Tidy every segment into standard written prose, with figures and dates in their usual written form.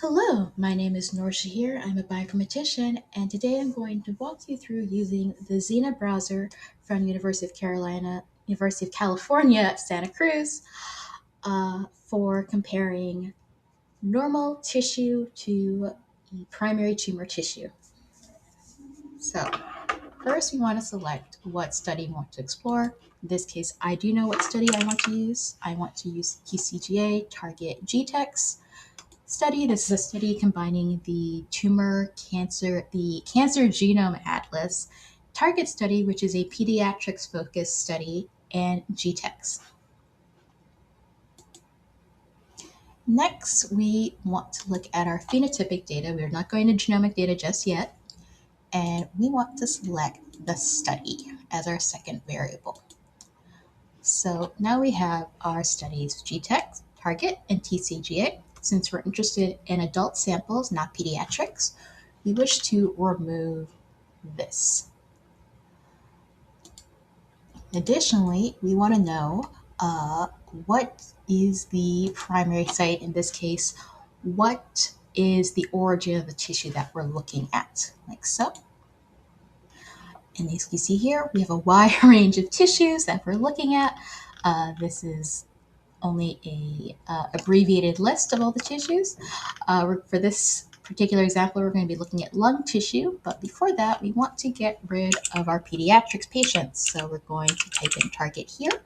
Hello, my name is Noor Shahir. I'm a bioinformatician, and today I'm going to walk you through using the Xena browser from University of California, Santa Cruz, for comparing normal tissue to primary tumor tissue. So, first we want to select what study we want to explore. In this case, I do know what study I want to use. I want to use TCGA Target GTEx study. This is a study combining the Cancer Genome Atlas target study, which is a pediatrics focused study, and GTEx. Next, we want to look at our phenotypic data. We're not going to genomic data just yet, and we want to select the study as our second variable. So now we have our studies GTEx, target, and TCGA. Since we're interested in adult samples, not pediatrics, we wish to remove this. Additionally, we want to know what is the primary site. In this case, what is the origin of the tissue that we're looking at, like so. And as you see here, we have a wide range of tissues that we're looking at. This is only a abbreviated list of all the tissues. For this particular example, we're going to be looking at lung tissue, but before that, we want to get rid of our pediatrics patients. So we're going to type in target here.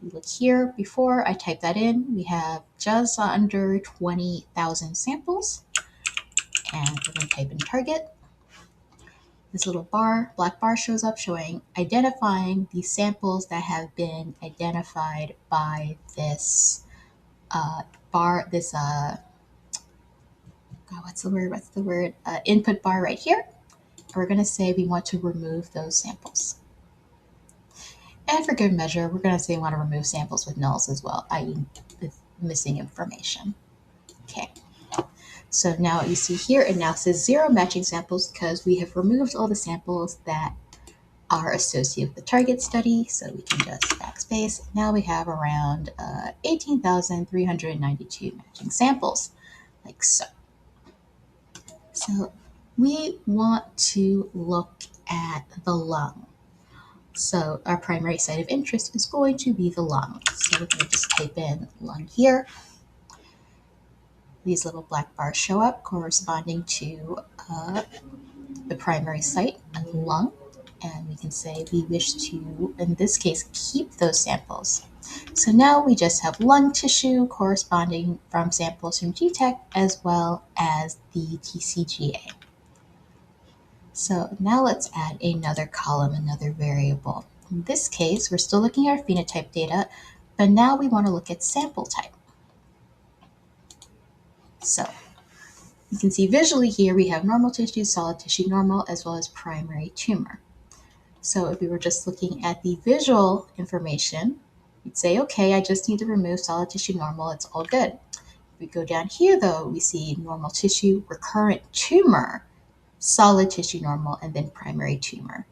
Look here, before I type that in, we have just under 20,000 samples, and we're going to type in target. This little black bar shows up showing identifying the samples that have been identified by this input bar right here. We're going to say we want to remove those samples. And for good measure, we're going to say we want to remove samples with nulls as well, i.e. with missing information. Okay. So now you see here, it now says 0 matching samples because we have removed all the samples that are associated with the target study. So we can just backspace. Now we have around 18,392 matching samples, like so. So we want to look at the lung. So our primary site of interest is going to be the lung. So we're going to just type in lung here. These little black bars show up corresponding to the primary site of the lung. And we can say we wish to, in this case, keep those samples. So now we just have lung tissue corresponding from samples from GTEC as well as the TCGA. So now let's add another column, another variable. In this case, we're still looking at our phenotype data, but now we want to look at sample type. So you can see visually here we have normal tissue, solid tissue normal, as well as primary tumor. So if we were just looking at the visual information, we'd say, okay, I just need to remove solid tissue normal, it's all good. If we go down here though, we see normal tissue, recurrent tumor, solid tissue normal, and then primary tumor.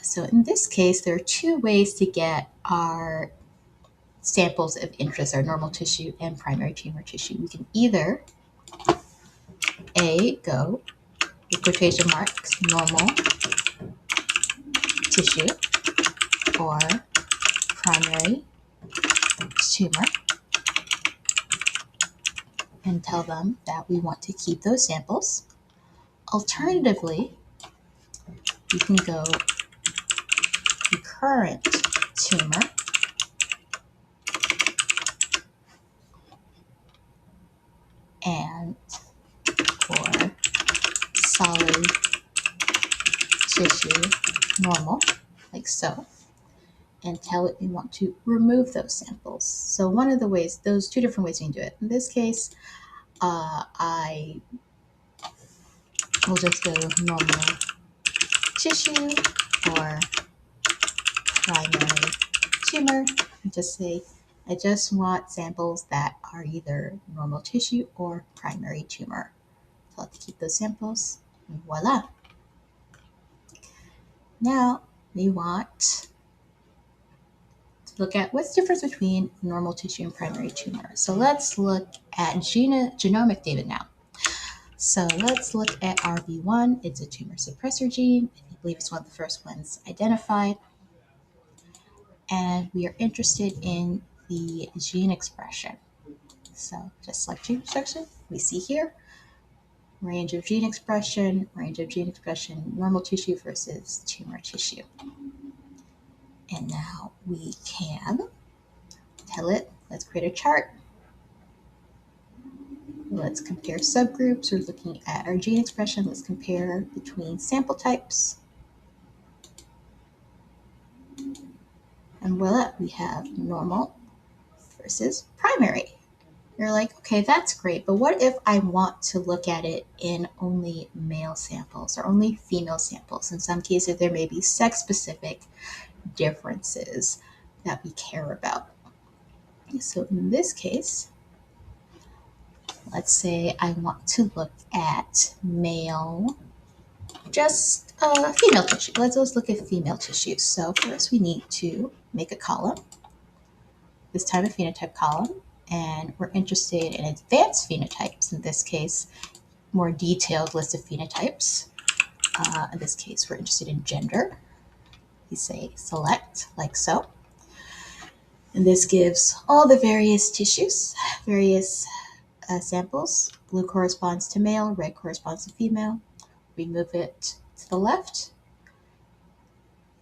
So in this case, there are two ways to get our samples of interest, our normal tissue and primary tumor tissue. We can either go with quotation marks, normal tissue or primary tumor, and tell them that we want to keep those samples. Alternatively, you can go recurrent tumor and for solid tissue normal, like so, and tell it we want to remove those samples. So one of the ways, those two different ways we can do it. In this case, I will just go normal tissue or primary tumor and just say, I just want samples that are either normal tissue or primary tumor. So I'll have to keep those samples, and voila. Now we want look at what's the difference between normal tissue and primary tumor. So let's look at genomic data now. So let's look at RB1. It's a tumor suppressor gene. I believe it's one of the first ones identified. And we are interested in the gene expression. So just select gene expression. We see here range of gene expression, normal tissue versus tumor tissue. And now we can tell it, let's create a chart. Let's compare subgroups. We're looking at our gene expression. Let's compare between sample types. And voila, we have normal versus primary. You're like, okay, that's great, but what if I want to look at it in only male samples or only female samples? In some cases, there may be sex-specific differences that we care about. So in this case, let's say I want to look at male, just female tissue. Let's look at female tissue. So first we need to make a column, this time a phenotype column, and we're interested in advanced phenotypes. In this case, more detailed list of phenotypes. In this case, we're interested in gender. We say select, like so. And this gives all the various tissues, various samples. Blue corresponds to male, red corresponds to female. We move it to the left.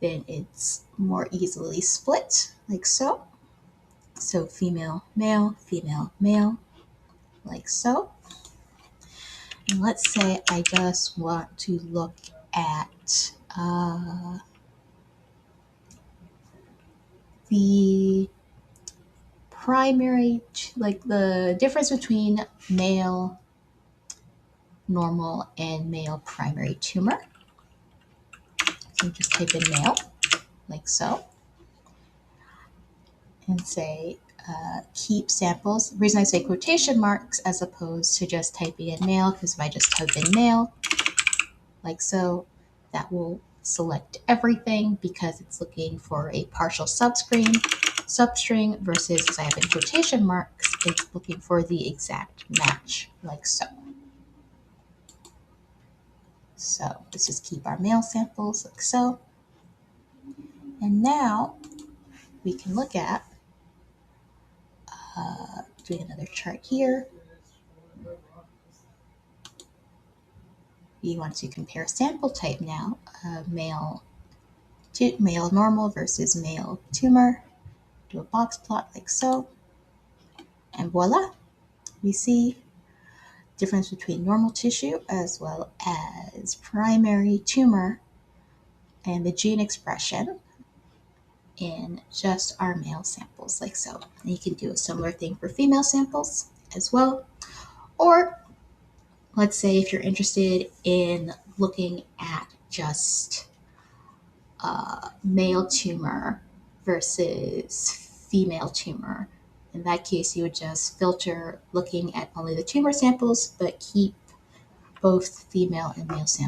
Then it's more easily split, like so. So female, male, like so. And let's say I just want to look at the primary, like the difference between male normal and male primary tumor. So just type in male, like so, and say keep samples. The reason I say quotation marks as opposed to just typing in male, because if I just type in male, like so, that will select everything because it's looking for a partial substring versus, as I have in quotation marks, it's looking for the exact match, like so. So let's just keep our male samples like so. And now we can look at doing another chart here. You want to compare sample type now, male normal versus male tumor. Do a box plot like so. And voila, we see difference between normal tissue as well as primary tumor and the gene expression in just our male samples, like so. And you can do a similar thing for female samples as well. Or let's say if you're interested in looking at just male tumor versus female tumor, in that case, you would just filter looking at only the tumor samples, but keep both female and male samples.